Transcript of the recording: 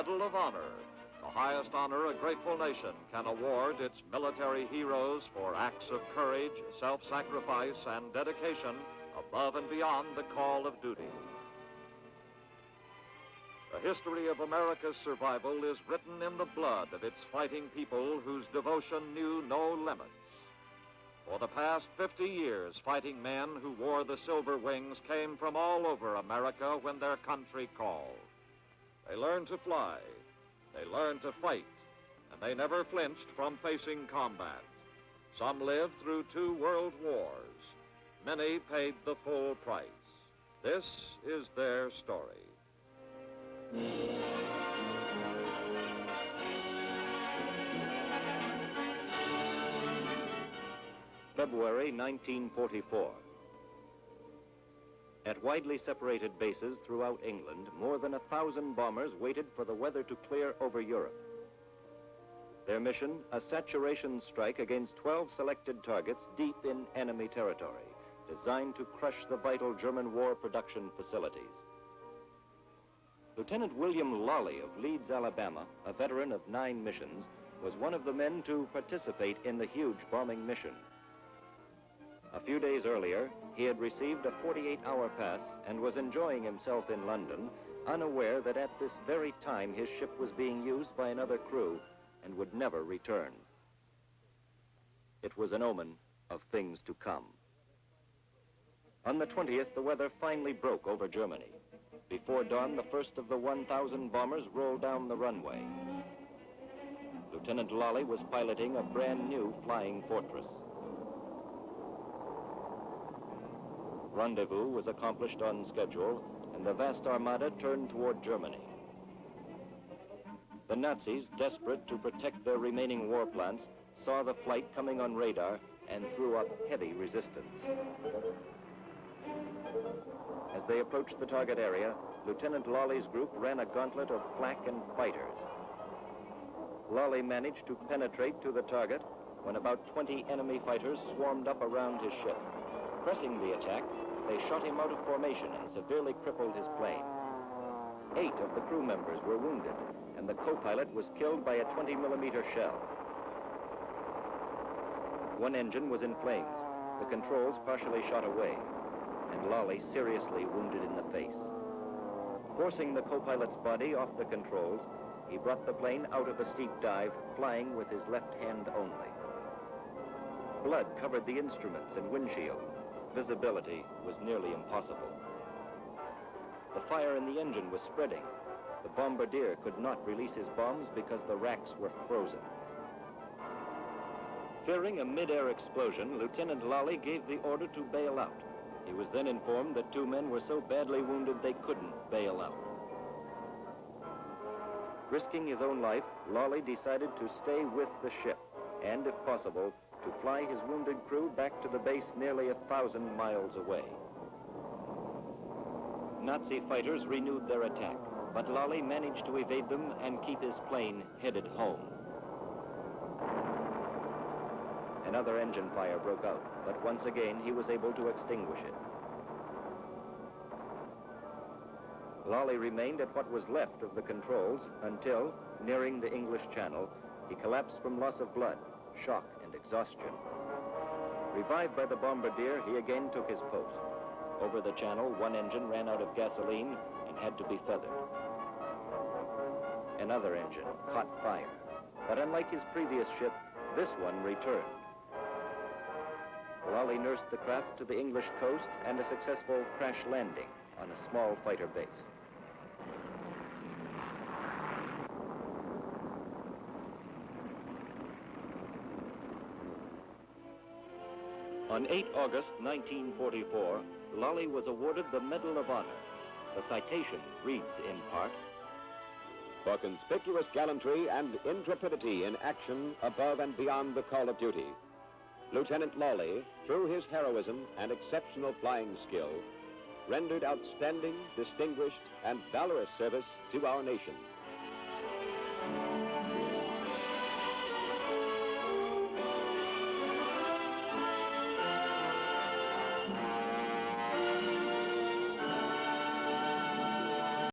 Medal of Honor, the highest honor a grateful nation can award its military heroes for acts of courage, self-sacrifice, and dedication above and beyond the call of duty. The history of America's survival is written in the blood of its fighting people whose devotion knew no limits. For the past 50 years, fighting men who wore the silver wings came from all over America when their country called. They learned to fly, they learned to fight, and they never flinched from facing combat. Some lived through 2 world wars. Many paid the full price. This is their story. February 1944. At widely separated bases throughout England, more than 1,000 bombers waited for the weather to clear over Europe. Their mission, a saturation strike against 12 selected targets deep in enemy territory, designed to crush the vital German war production facilities. Lieutenant William Lawley of Leeds, Alabama, a veteran of 9 missions, was one of the men to participate in the huge bombing mission. A few days earlier, he had received a 48-hour pass and was enjoying himself in London, unaware that at this very time his ship was being used by another crew and would never return. It was an omen of things to come. On the 20th, the weather finally broke over Germany. Before dawn, the first of the 1,000 bombers rolled down the runway. Lieutenant Lawley was piloting a brand new flying fortress. Rendezvous was accomplished on schedule, and the vast armada turned toward Germany. The Nazis, desperate to protect their remaining war plants, saw the flight coming on radar and threw up heavy resistance. As they approached the target area, Lieutenant Lawley's group ran a gauntlet of flak and fighters. Lawley managed to penetrate to the target when about 20 enemy fighters swarmed up around his ship. Pressing the attack, they shot him out of formation and severely crippled his plane. 8 of the crew members were wounded, and the copilot was killed by a 20-millimeter shell. 1 engine was in flames, the controls partially shot away, and Lawley seriously wounded in the face. Forcing the copilot's body off the controls, he brought the plane out of a steep dive, flying with his left hand only. Blood covered the instruments and windshield. Visibility was nearly impossible. The fire in the engine was spreading. The bombardier could not release his bombs because the racks were frozen. Fearing a mid-air explosion, Lieutenant Lawley gave the order to bail out. He was then informed that 2 men were so badly wounded they couldn't bail out. Risking his own life, Lawley decided to stay with the ship and, if possible, to fly his wounded crew back to the base nearly 1,000 miles away. Nazi fighters renewed their attack, but Lawley managed to evade them and keep his plane headed home. Another engine fire broke out, but once again he was able to extinguish it. Lawley remained at what was left of the controls until, nearing the English Channel, he collapsed from loss of blood, shock, and exhaustion. Revived by the bombardier, he again took his post. Over the channel, 1 engine ran out of gasoline and had to be feathered. Another engine caught fire, but unlike his previous ship, this one returned. Lawley nursed the craft to the English coast and a successful crash landing on a small fighter base. On 8 August 1944, Lawley was awarded the Medal of Honor. The citation reads in part, "For conspicuous gallantry and intrepidity in action above and beyond the call of duty, Lieutenant Lawley, through his heroism and exceptional flying skill, rendered outstanding, distinguished, and valorous service to our nation.